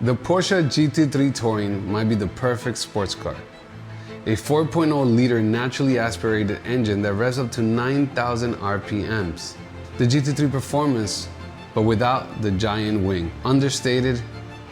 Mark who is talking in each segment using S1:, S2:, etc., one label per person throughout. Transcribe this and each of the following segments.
S1: The Porsche GT3 Touring might be the perfect sports car. A 4.0-liter naturally aspirated engine that revs up to 9,000 RPMs. The GT3 performance, but without the giant wing. Understated,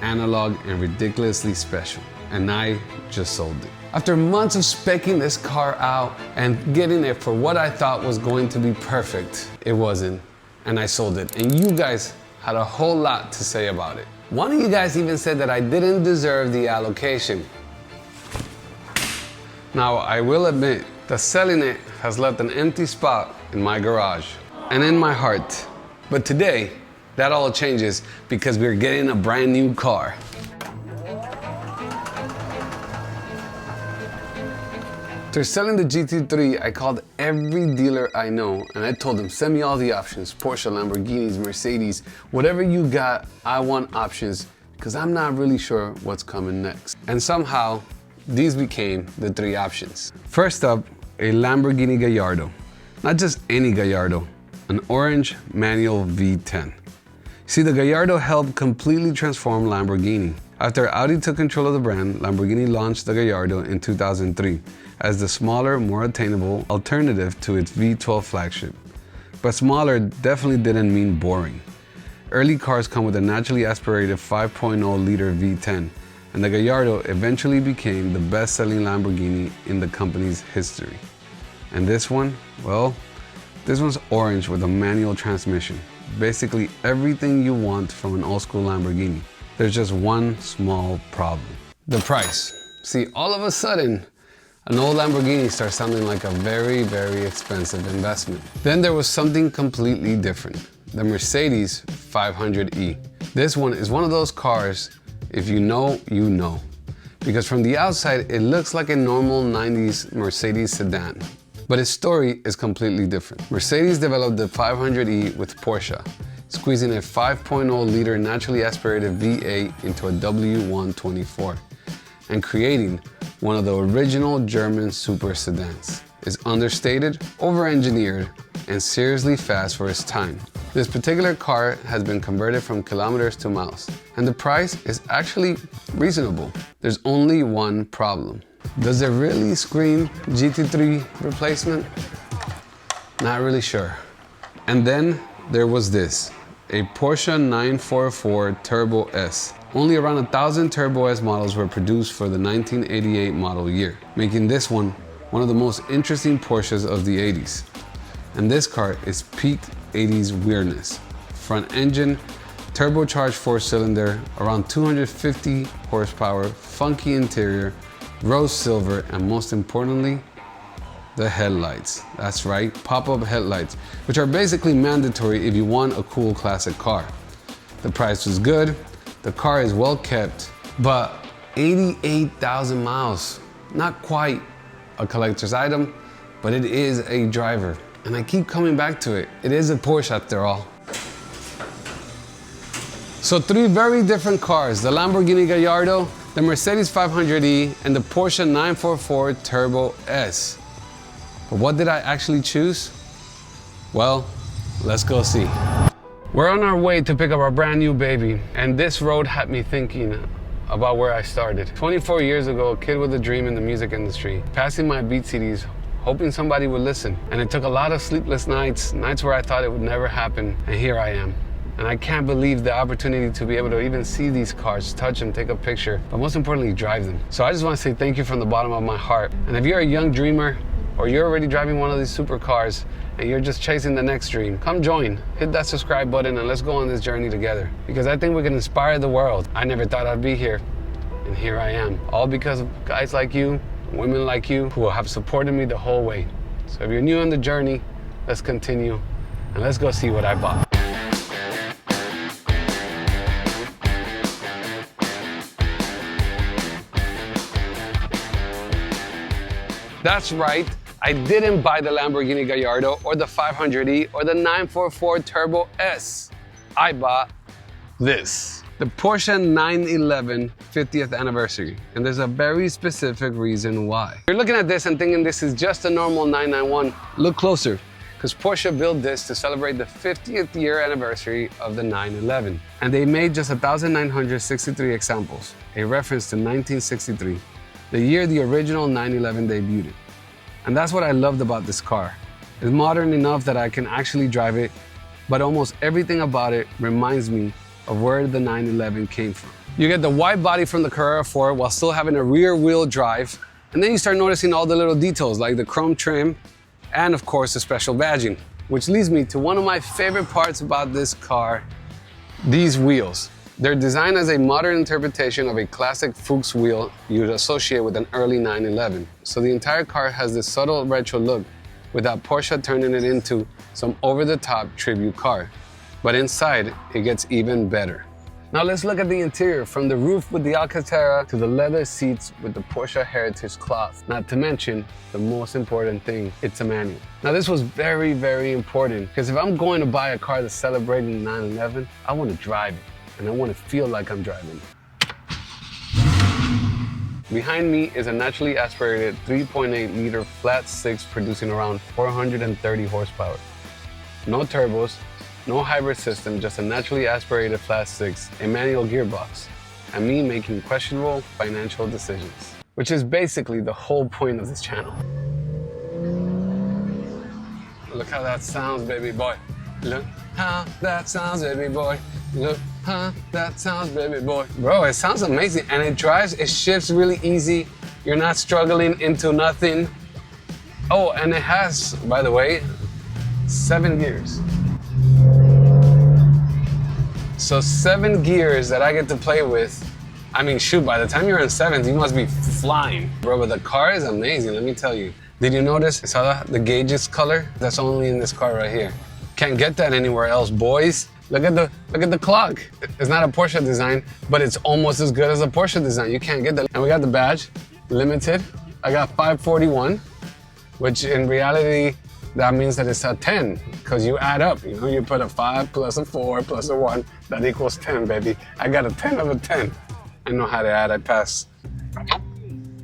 S1: analog, and ridiculously special. And I just sold it. After months of speccing this car out and getting it for what I thought was going to be perfect, it wasn't, and I sold it. And you guys had a whole lot to say about it. One of you guys even said that I didn't deserve the allocation. Now, I will admit that selling it has left an empty spot in my garage and in my heart. But today, that all changes because we're getting a brand new car. After selling the GT3, I called every dealer I know and I told them, send me all the options, Porsche, Lamborghinis, Mercedes, whatever you got, I want options because I'm not really sure what's coming next. And somehow, these became the three options. First up, a Lamborghini Gallardo. Not just any Gallardo, an orange manual V10. See, the Gallardo helped completely transform Lamborghini. After Audi took control of the brand, Lamborghini launched the Gallardo in 2003 as the smaller, more attainable alternative to its V12 flagship. But smaller definitely didn't mean boring. Early cars come with a naturally aspirated 5.0-liter V10, and the Gallardo eventually became the best-selling Lamborghini in the company's history. And this one, well, this one's orange with a manual transmission. Basically everything you want from an old-school Lamborghini. There's just one small problem. The price. See, all of a sudden, an old Lamborghini starts sounding like a very, very expensive investment. Then there was something completely different. The Mercedes 500e. This one is one of those cars, if you know, you know. Because from the outside, it looks like a normal 90s Mercedes sedan. But its story is completely different. Mercedes developed the 500e with Porsche, squeezing a 5.0-liter naturally aspirated V8 into a W124, and creating one of the original German super sedans. It's understated, over-engineered, and seriously fast for its time. This particular car has been converted from kilometers to miles, and the price is actually reasonable. There's only one problem. Does it really scream GT3 replacement? Not really sure. And then there was this, a Porsche 944 Turbo S. Only around 1,000 Turbo S models were produced for the 1988 model year, making this one of the most interesting Porsches of the 80s. And this car is peak 80s weirdness. Front engine, turbocharged 4-cylinder, around 250 horsepower, funky interior, rose silver, and most importantly, the headlights. That's right, pop-up headlights, which are basically mandatory if you want a cool classic car. The price was good, the car is well kept, but 88,000 miles. Not quite a collector's item, but it is a driver. And I keep coming back to it. It is a Porsche after all. So three very different cars, the Lamborghini Gallardo, the Mercedes 500e, and the Porsche 944 Turbo S. But what did I actually choose? Well, let's go see. We're on our way to pick up our brand new baby, and this road had me thinking about where I started. 24 years ago, a kid with a dream in the music industry, passing my beat CDs, hoping somebody would listen. And it took a lot of sleepless nights where I thought it would never happen, and here I am. And I can't believe the opportunity to be able to even see these cars, touch them, take a picture, but most importantly, drive them. So I just want to say thank you from the bottom of my heart. And if you're a young dreamer, or you're already driving one of these supercars, and you're just chasing the next dream, come join. Hit that subscribe button and let's go on this journey together. Because I think we can inspire the world. I never thought I'd be here, and here I am. All because of guys like you, women like you, who have supported me the whole way. So if you're new on the journey, let's continue, and let's go see what I bought. That's right, I didn't buy the Lamborghini Gallardo or the 500e or the 944 Turbo S. I bought this, the Porsche 911 50th anniversary. And there's a very specific reason why. You're looking at this and thinking this is just a normal 991. Look closer, because Porsche built this to celebrate the 50th year anniversary of the 911. And they made just 1,963 examples, a reference to 1963, the year the original 911 debuted. And that's what I loved about this car. It's modern enough that I can actually drive it, but almost everything about it reminds me of where the 911 came from. You get the wide body from the Carrera 4 while still having a rear wheel drive, and then you start noticing all the little details like the chrome trim and of course the special badging. Which leads me to one of my favorite parts about this car, these wheels. They're designed as a modern interpretation of a classic Fuchs wheel you'd associate with an early 911. So the entire car has this subtle retro look without Porsche turning it into some over-the-top tribute car. But inside, it gets even better. Now let's look at the interior, from the roof with the Alcantara to the leather seats with the Porsche Heritage cloth. Not to mention, the most important thing, it's a manual. Now this was very, very important, because if I'm going to buy a car that's celebrating 911, I want to drive it. And I want to feel like I'm driving it. Behind me is a naturally aspirated 3.8 liter flat six producing around 430 horsepower. No turbos, no hybrid system, just a naturally aspirated flat six, a manual gearbox, and me making questionable financial decisions, which is basically the whole point of this channel. Look how that sounds, baby boy. Look how that sounds, baby boy. Look how that sounds, baby boy. Bro, it sounds amazing, and it drives, it shifts really easy. You're not struggling into nothing. Oh, and it has, by the way, 7 gears. So 7 gears that I get to play with. I mean, shoot, by the time you're in 7th, you must be flying. Bro, but the car is amazing, let me tell you. Did you notice, saw the gauges color? That's only in this car right here. Can't get that anywhere else, boys. Look at the clock. It's not a Porsche design, but it's almost as good as a Porsche design. You can't get that. And we got the badge, limited. I got 541, which in reality, that means that it's a 10, because you add up, you know, you put a 5 plus a 4 plus a 1, that equals 10, baby. I got a 10 of a 10. I know how to add, I pass.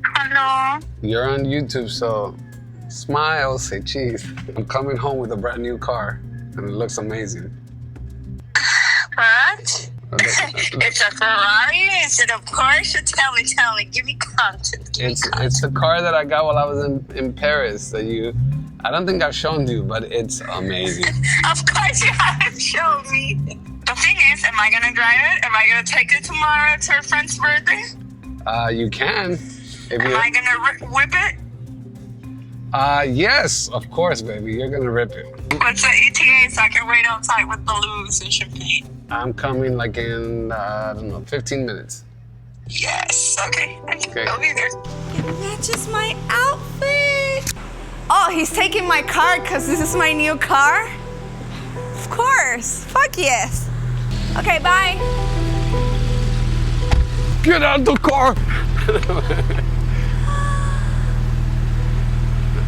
S2: Hello.
S1: You're on YouTube, so smile, say cheese. I'm coming home with a brand new car, and it looks amazing.
S2: What? It's a Ferrari? Is it a Porsche? Tell me. Give me content.
S1: It's the car that I got while I was in Paris that I don't think I've shown you, but it's amazing.
S2: Of course you haven't shown me. The thing is, am I gonna drive it? Am I gonna take it tomorrow to her friend's birthday?
S1: You can.
S2: Am I gonna whip it?
S1: Yes, of course, baby. You're gonna rip it.
S2: What's the ETA so I can wait outside with balloons and champagne?
S1: I'm coming like in, I don't know, 15 minutes.
S2: Yes, okay. I'll be there.
S3: It matches my outfit. Oh, he's taking my car because this is my new car? Of course. Fuck yes. Okay, bye.
S1: Get out the car!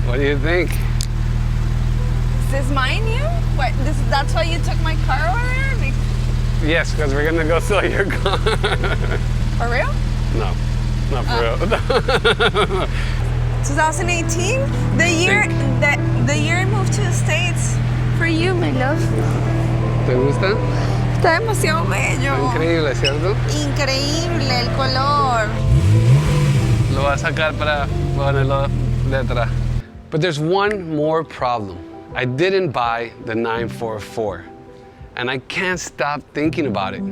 S1: What do you think?
S3: Is this mine, you? What? That's why you took my car over there?
S1: Yes, because we're gonna go sell your car.
S3: For real?
S1: No, not for real.
S3: 2018? The year I moved to the States. For you, my love.
S1: ¿Te gusta?
S3: Está demasiado bello.
S1: Increíble, ¿cierto?
S3: Increíble el color.
S1: Lo voy a sacar para ponerlo detrás. But there's one more problem. I didn't buy the 944, and I can't stop thinking about it.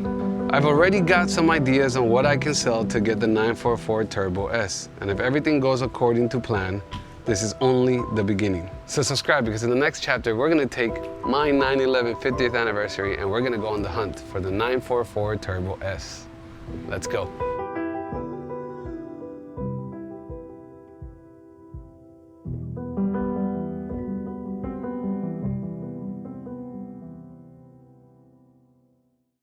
S1: I've already got some ideas on what I can sell to get the 944 Turbo S, and if everything goes according to plan, this is only the beginning. So subscribe, because in the next chapter, we're gonna take my 911 50th anniversary and we're gonna go on the hunt for the 944 Turbo S. Let's go.